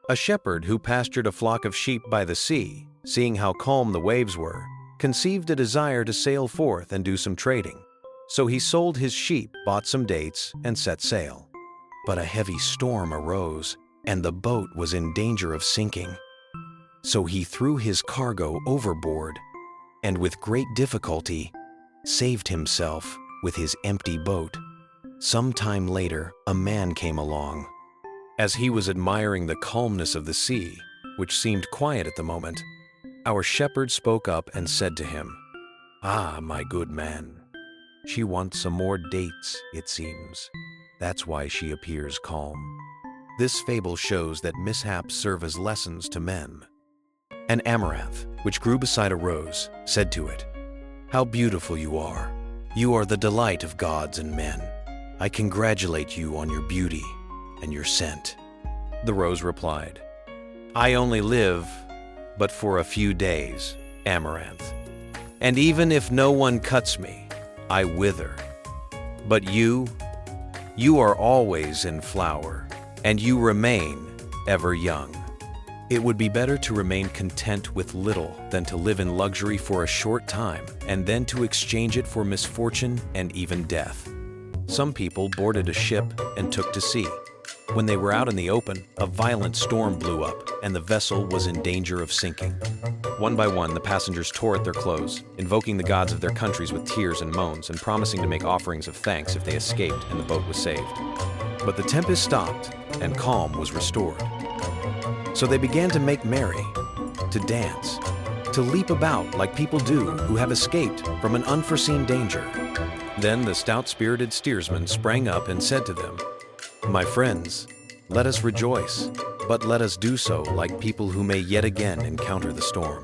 A shepherd who pastured a flock of sheep by the sea, seeing how calm the waves were, conceived a desire to sail forth and do some trading. So he sold his sheep, bought some dates, and set sail. But a heavy storm arose, and the boat was in danger of sinking. So he threw his cargo overboard, and with great difficulty, saved himself with his empty boat. Some time later, a man came along. As he was admiring the calmness of the sea, which seemed quiet at the moment, our shepherd spoke up and said to him, "Ah, my good man, she wants some more dates, it seems. That's why she appears calm." This fable shows that mishaps serve as lessons to men. An amaranth, which grew beside a rose, said to it, "How beautiful you are! You are the delight of gods and men. I congratulate you on your beauty and your scent." The rose replied, "I only live but for a few days, Amaranth. And even if no one cuts me, I wither. But you are always in flower, and you remain ever young." It would be better to remain content with little than to live in luxury for a short time and then to exchange it for misfortune and even death. Some people boarded a ship and took to sea. When they were out in the open, a violent storm blew up and the vessel was in danger of sinking. One by one, the passengers tore at their clothes, invoking the gods of their countries with tears and moans and promising to make offerings of thanks if they escaped and the boat was saved. But the tempest stopped and calm was restored. So they began to make merry, to dance, to leap about like people do who have escaped from an unforeseen danger. Then the stout-spirited steersman sprang up and said to them, "My friends, let us rejoice, but let us do so like people who may yet again encounter the storm."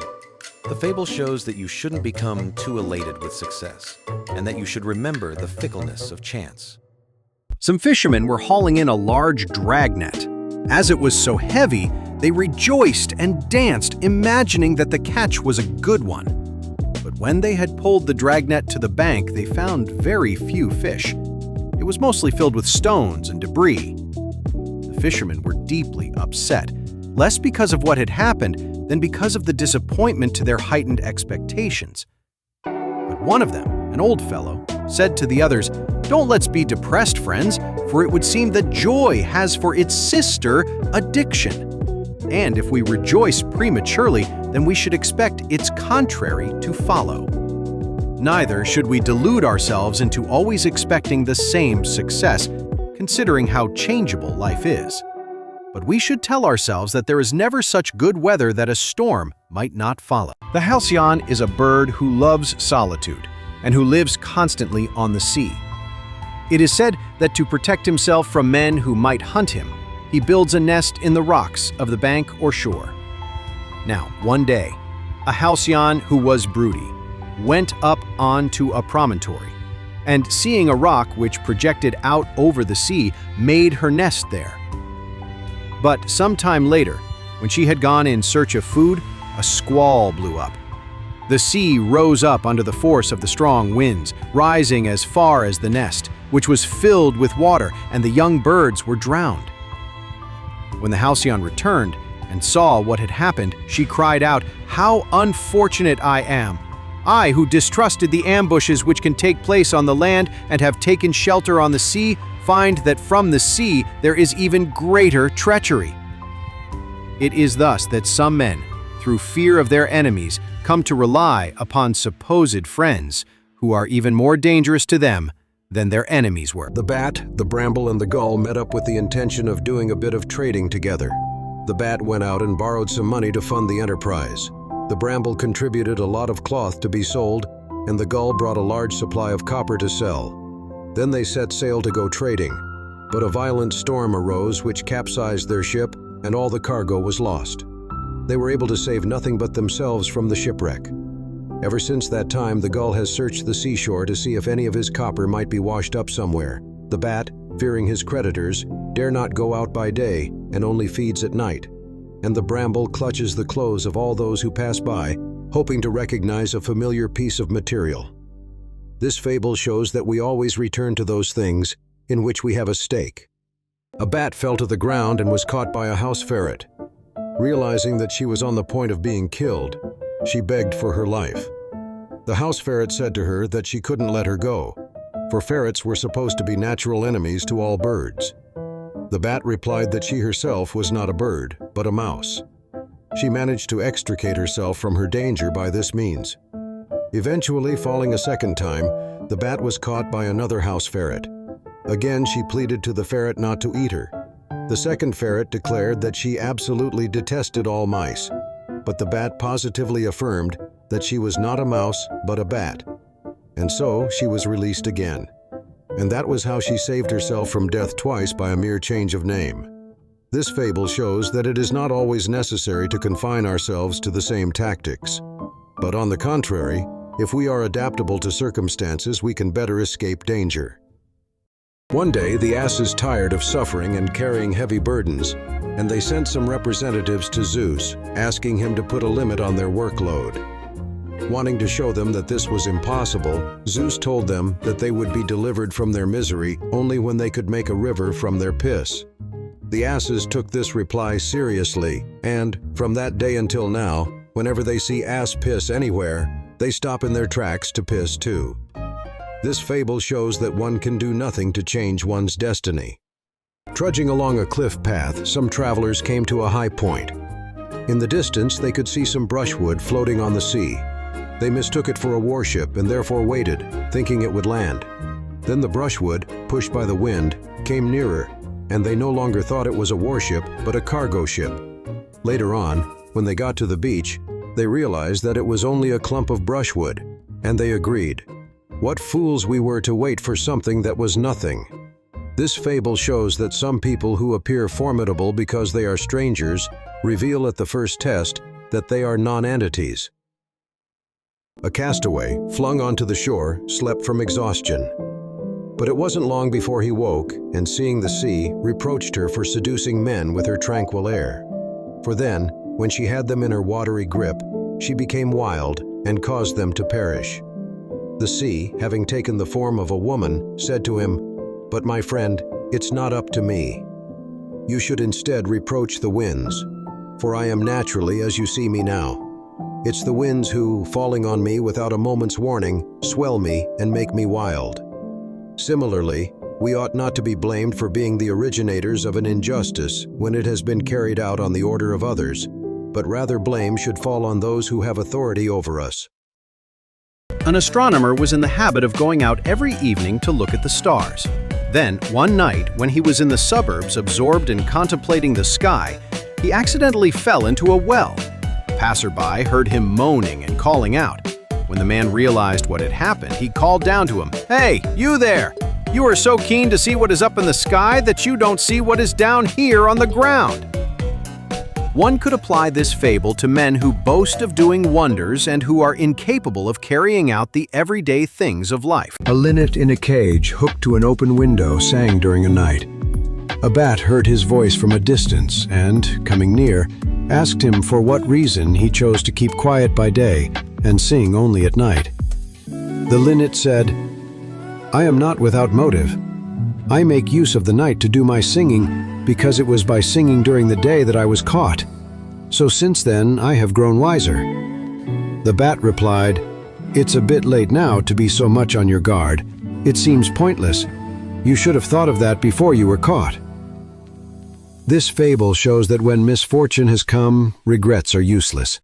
The fable shows that you shouldn't become too elated with success, and that you should remember the fickleness of chance. Some fishermen were hauling in a large dragnet. As it was so heavy, they rejoiced and danced, imagining that the catch was a good one. But when they had pulled the dragnet to the bank, they found very few fish. It was mostly filled with stones and debris. The fishermen were deeply upset, less because of what had happened than because of the disappointment to their heightened expectations. But one of them, an old fellow, said to the others, "Don't let's be depressed, friends, for it would seem that joy has for its sister addiction. And if we rejoice prematurely, then we should expect its contrary to follow. Neither should we delude ourselves into always expecting the same success, considering how changeable life is. But we should tell ourselves that there is never such good weather that a storm might not follow." The halcyon is a bird who loves solitude and who lives constantly on the sea. It is said that to protect himself from men who might hunt him, he builds a nest in the rocks of the bank or shore. Now, one day, a halcyon who was broody went up onto a promontory, and seeing a rock which projected out over the sea, made her nest there. But some time later, when she had gone in search of food, a squall blew up. The sea rose up under the force of the strong winds, rising as far as the nest, which was filled with water, and the young birds were drowned. When the halcyon returned and saw what had happened, she cried out, "How unfortunate I am! I, who distrusted the ambushes which can take place on the land and have taken shelter on the sea, find that from the sea there is even greater treachery." It is thus that some men, through fear of their enemies, come to rely upon supposed friends who are even more dangerous to them than their enemies were. The bat, the bramble, and the gull met up with the intention of doing a bit of trading together. The bat went out and borrowed some money to fund the enterprise. The bramble contributed a lot of cloth to be sold, and the gull brought a large supply of copper to sell. Then they set sail to go trading, but a violent storm arose which capsized their ship, and all the cargo was lost. They were able to save nothing but themselves from the shipwreck. Ever since that time, the gull has searched the seashore to see if any of his copper might be washed up somewhere. The bat, fearing his creditors, dare not go out by day and only feeds at night. And the bramble clutches the clothes of all those who pass by, hoping to recognize a familiar piece of material. This fable shows that we always return to those things in which we have a stake. A bat fell to the ground and was caught by a house ferret. Realizing that she was on the point of being killed, she begged for her life. The house ferret said to her that she couldn't let her go, for ferrets were supposed to be natural enemies to all birds. The bat replied that she herself was not a bird, but a mouse. She managed to extricate herself from her danger by this means. Eventually, falling a second time, the bat was caught by another house ferret. Again, she pleaded to the ferret not to eat her. The second ferret declared that she absolutely detested all mice, but the bat positively affirmed that she was not a mouse, but a bat. And so she was released again. And that was how she saved herself from death twice by a mere change of name. This fable shows that it is not always necessary to confine ourselves to the same tactics. But on the contrary, if we are adaptable to circumstances, we can better escape danger. One day, the asses tired of suffering and carrying heavy burdens, and they sent some representatives to Zeus, asking him to put a limit on their workload. Wanting to show them that this was impossible, Zeus told them that they would be delivered from their misery only when they could make a river from their piss. The asses took this reply seriously, and, from that day until now, whenever they see ass piss anywhere, they stop in their tracks to piss too. This fable shows that one can do nothing to change one's destiny. Trudging along a cliff path, some travelers came to a high point. In the distance, they could see some brushwood floating on the sea. They mistook it for a warship and therefore waited, thinking it would land. Then the brushwood, pushed by the wind, came nearer, and they no longer thought it was a warship, but a cargo ship. Later on, when they got to the beach, they realized that it was only a clump of brushwood, and they agreed. What fools we were to wait for something that was nothing. This fable shows that some people who appear formidable because they are strangers reveal at the first test that they are non-entities. A castaway, flung onto the shore, slept from exhaustion. But it wasn't long before he woke, and seeing the sea, reproached her for seducing men with her tranquil air. For then, when she had them in her watery grip, she became wild and caused them to perish. The sea, having taken the form of a woman, said to him, "But my friend, it's not up to me. You should instead reproach the winds, for I am naturally as you see me now. It's the winds who, falling on me without a moment's warning, swell me and make me wild." Similarly, we ought not to be blamed for being the originators of an injustice when it has been carried out on the order of others, but rather blame should fall on those who have authority over us. An astronomer was in the habit of going out every evening to look at the stars. Then, one night, when he was in the suburbs absorbed in contemplating the sky, he accidentally fell into a well. A passerby heard him moaning and calling out. When the man realized what had happened, he called down to him, "Hey, you there! You are so keen to see what is up in the sky that you don't see what is down here on the ground." One could apply this fable to men who boast of doing wonders and who are incapable of carrying out the everyday things of life. A linnet in a cage hooked to an open window sang during a night. A bat heard his voice from a distance and, coming near, asked him for what reason he chose to keep quiet by day and sing only at night. The linnet said, "I am not without motive. I make use of the night to do my singing because it was by singing during the day that I was caught. So since then, I have grown wiser." The bat replied, "It's a bit late now to be so much on your guard. It seems pointless. You should have thought of that before you were caught." This fable shows that when misfortune has come, regrets are useless.